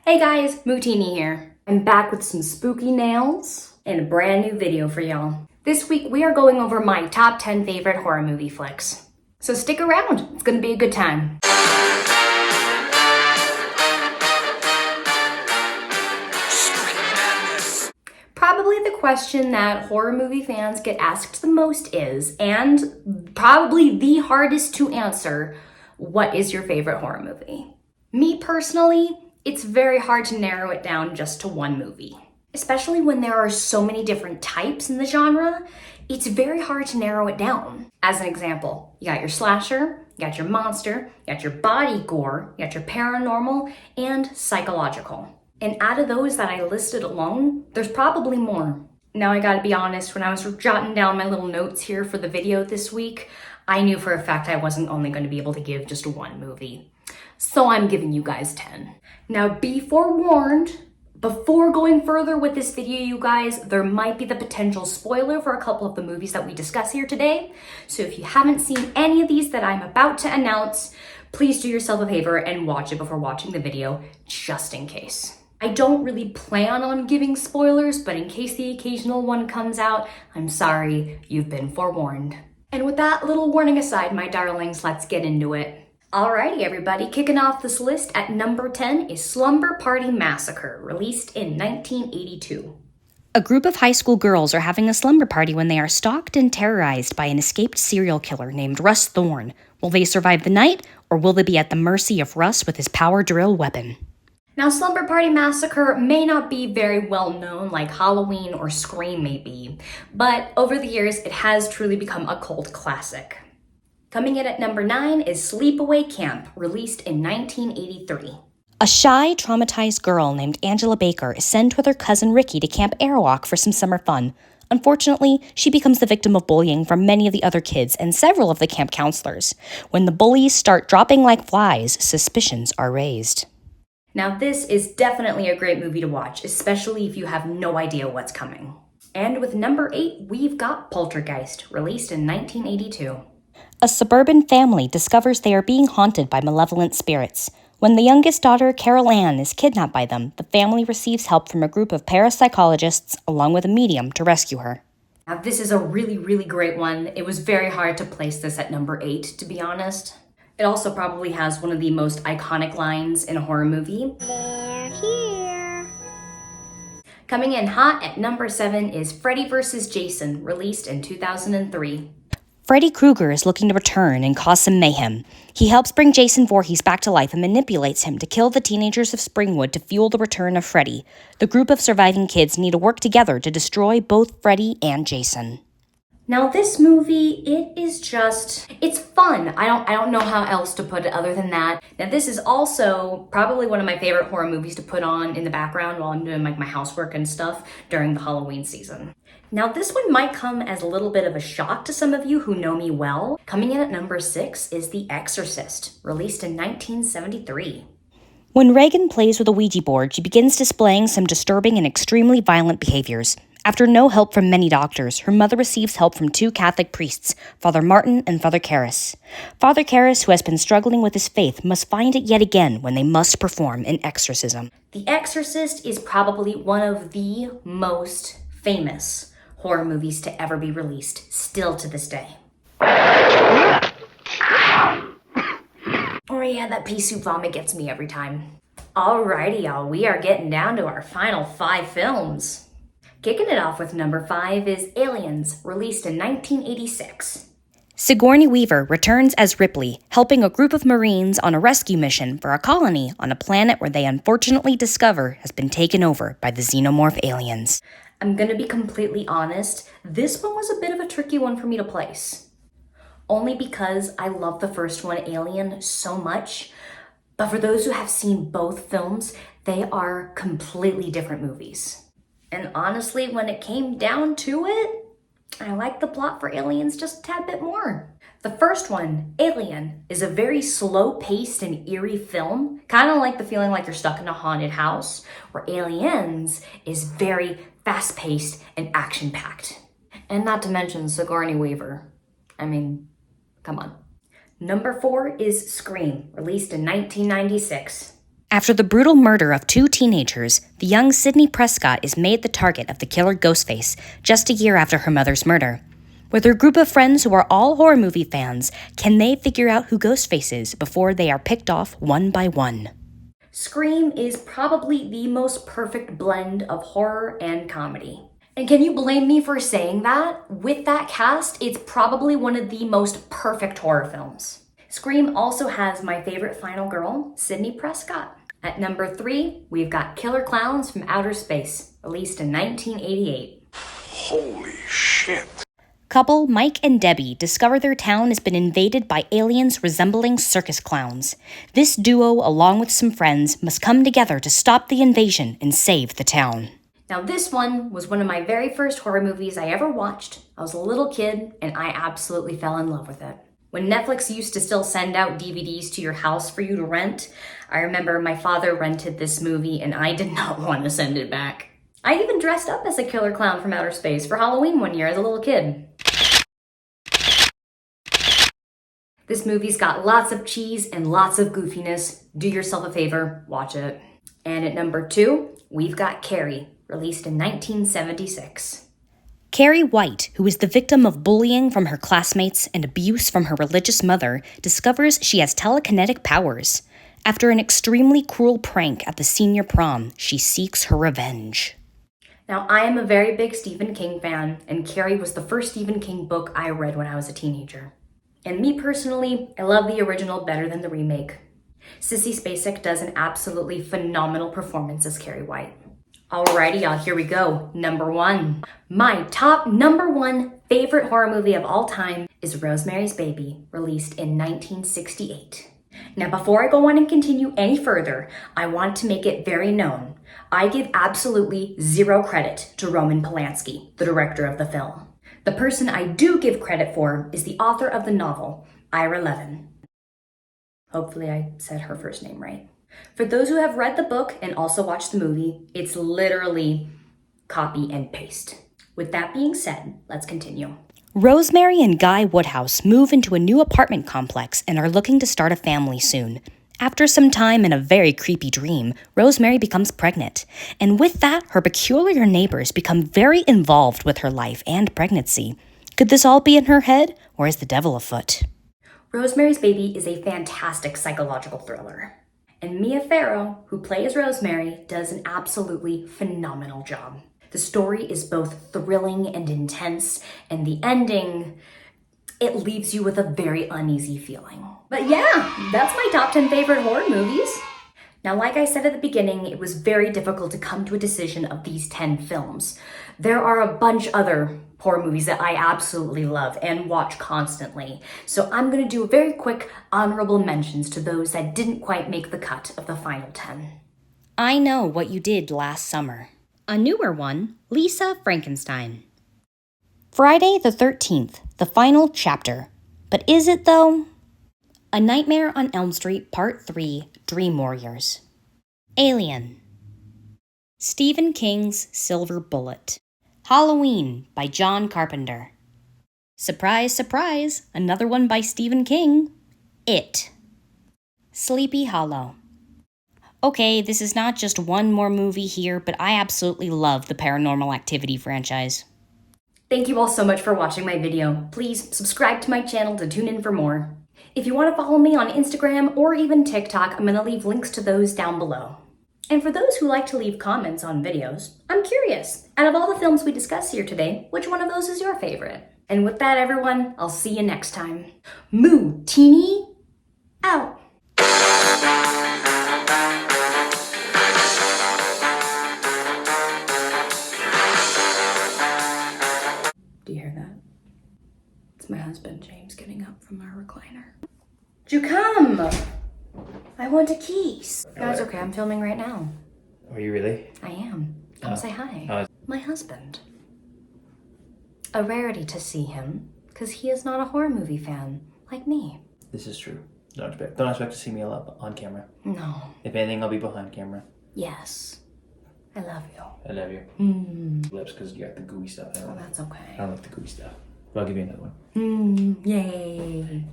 Hey guys, Mootini here. I'm back with some spooky nails and a brand new video for y'all. This week we are going over my top 10 favorite horror movie flicks. So stick around, it's gonna be a good time. Probably the question that horror movie fans get asked the most is, and probably the hardest to answer, what is your favorite horror movie? Me personally, it's very hard to narrow it down just to one movie. Especially when there are so many different types in the genre, it's very hard to narrow it down. As an example, you got your slasher, you got your monster, you got your body gore, you got your paranormal, and psychological. And out of those that I listed alone, there's probably more. Now I gotta be honest, when I was jotting down my little notes here for the video this week, I knew for a fact I wasn't only going to be able to give just one movie. So I'm giving you guys 10. Now be forewarned, before going further with this video, you guys, there might be the potential spoiler for a couple of the movies that we discuss here today. So if you haven't seen any of these that I'm about to announce, please do yourself a favor and watch it before watching the video, just in case. I don't really plan on giving spoilers, but in case the occasional one comes out, I'm sorry, you've been forewarned. And with that little warning aside, my darlings, let's get into it. Alrighty, everybody, kicking off this list at number 10 is Slumber Party Massacre, released in 1982. A group of high school girls are having a slumber party when they are stalked and terrorized by an escaped serial killer named Russ Thorne. Will they survive the night, or will they be at the mercy of Russ with his power drill weapon? Now, Slumber Party Massacre may not be very well known like Halloween or Scream may be, but over the years it has truly become a cult classic. Coming in at number 9 is Sleepaway Camp, released in 1983. A shy, traumatized girl named Angela Baker is sent with her cousin Ricky to Camp Airwalk for some summer fun. Unfortunately, she becomes the victim of bullying from many of the other kids and several of the camp counselors. When the bullies start dropping like flies, suspicions are raised. Now this is definitely a great movie to watch, especially if you have no idea what's coming. And with number 8, we've got Poltergeist, released in 1982. A suburban family discovers they are being haunted by malevolent spirits. When the youngest daughter, Carol Ann, is kidnapped by them, the family receives help from a group of parapsychologists along with a medium to rescue her. Now this is a really great one. It was very hard to place this at number 8, to be honest. It also probably has one of the most iconic lines in a horror movie. They're here. Coming in hot at number 7 is Freddy vs. Jason, released in 2003. Freddy Krueger is looking to return and cause some mayhem. He helps bring Jason Voorhees back to life and manipulates him to kill the teenagers of Springwood to fuel the return of Freddy. The group of surviving kids need to work together to destroy both Freddy and Jason. Now this movie, it's fun. I don't know how else to put it other than that. Now this is also probably one of my favorite horror movies to put on in the background while I'm doing like my housework and stuff during the Halloween season. Now this one might come as a little bit of a shock to some of you who know me well. Coming in at number 6 is The Exorcist, released in 1973. When Reagan plays with a Ouija board, she begins displaying some disturbing and extremely violent behaviors. After no help from many doctors, her mother receives help from 2 Catholic priests, Father Martin and Father Karras. Father Karras, who has been struggling with his faith, must find it yet again when they must perform an exorcism. The Exorcist is probably one of the most famous horror movies to ever be released, still to this day. Oh yeah, that pea soup vomit gets me every time. Alrighty y'all, we are getting down to our final 5 films. Kicking it off with number 5 is Aliens, released in 1986. Sigourney Weaver returns as Ripley, helping a group of Marines on a rescue mission for a colony on a planet where they unfortunately discover has been taken over by the xenomorph aliens. I'm gonna be completely honest, this one was a bit of a tricky one for me to place. Only because I love the first one, Alien, so much. But for those who have seen both films, they are completely different movies. And honestly, when it came down to it, I like the plot for Aliens just a tad bit more. The first one, Alien, is a very slow-paced and eerie film, kind of like the feeling like you're stuck in a haunted house, where Aliens is very fast-paced and action-packed. And not to mention Sigourney Weaver. I mean, come on. Number 4 is Scream, released in 1996. After the brutal murder of 2 teenagers, the young Sidney Prescott is made the target of the killer Ghostface just a year after her mother's murder. With her group of friends who are all horror movie fans, can they figure out who Ghostface is before they are picked off one by one? Scream is probably the most perfect blend of horror and comedy. And can you blame me for saying that? With that cast, it's probably one of the most perfect horror films. Scream also has my favorite final girl, Sidney Prescott. At number 3, we've got Killer Klowns from Outer Space, released in 1988. Holy shit. Couple Mike and Debbie discover their town has been invaded by aliens resembling circus clowns. This duo, along with some friends, must come together to stop the invasion and save the town. Now this one was one of my very first horror movies I ever watched. I was a little kid and I absolutely fell in love with it. When Netflix used to still send out DVDs to your house for you to rent, I remember my father rented this movie and I did not want to send it back. I even dressed up as a killer clown from outer space for Halloween one year as a little kid. This movie's got lots of cheese and lots of goofiness. Do yourself a favor, watch it. And at number 2, we've got Carrie, released in 1976. Carrie White, who is the victim of bullying from her classmates and abuse from her religious mother, discovers she has telekinetic powers. After an extremely cruel prank at the senior prom, she seeks her revenge. Now, I am a very big Stephen King fan, and Carrie was the first Stephen King book I read when I was a teenager. And me personally, I love the original better than the remake. Sissy Spacek does an absolutely phenomenal performance as Carrie White. Alrighty, y'all, here we go. Number 1. My top number 1 favorite horror movie of all time is Rosemary's Baby, released in 1968. Now, before I go on and continue any further, I want to make it very known. I give absolutely zero credit to Roman Polanski, the director of the film. The person I do give credit for is the author of the novel, Ira Levin. Hopefully I said her first name right. For those who have read the book and also watched the movie, it's literally copy and paste. With that being said, let's continue. Rosemary and Guy Woodhouse move into a new apartment complex and are looking to start a family soon. After some time in a very creepy dream, Rosemary becomes pregnant. And with that, her peculiar neighbors become very involved with her life and pregnancy. Could this all be in her head, or is the devil afoot? Rosemary's Baby is a fantastic psychological thriller. And Mia Farrow, who plays Rosemary, does an absolutely phenomenal job. The story is both thrilling and intense, and the ending, it leaves you with a very uneasy feeling. But yeah, that's my top 10 favorite horror movies. Now, like I said at the beginning, it was very difficult to come to a decision of these 10 films. There are a bunch other horror movies that I absolutely love and watch constantly. So I'm gonna do a very quick honorable mentions to those that didn't quite make the cut of the final 10. I Know What You Did Last Summer. A newer one, Lisa Frankenstein. Friday the 13th, the final chapter. But is it though? A Nightmare on Elm Street Part 3, Dream Warriors. Alien. Stephen King's Silver Bullet. Halloween by John Carpenter. Surprise, surprise, another one by Stephen King. It. Sleepy Hollow. Okay, this is not just one more movie here, but I absolutely love the Paranormal Activity franchise. Thank you all so much for watching my video. Please subscribe to my channel to tune in for more. If you want to follow me on Instagram or even TikTok, I'm going to leave links to those down below. And for those who like to leave comments on videos, I'm curious, out of all the films we discussed here today, which one of those is your favorite? And with that, everyone, I'll see you next time. Moo Teeny out. Do you hear that? It's my husband, James, getting up from our recliner. Do you come? I want a kiss. Guys, okay, I'm filming right now. Are you really? I am. Come say hi. Hi. My husband. A rarity to see him, because he is not a horror movie fan, like me. This is true. Don't expect to see me a lot on camera. No. If anything, I'll be behind camera. Yes. I love you. I love you. Lips, because you got the gooey stuff. Oh, that's okay. I don't like the gooey stuff. But I'll give you another one. Yay.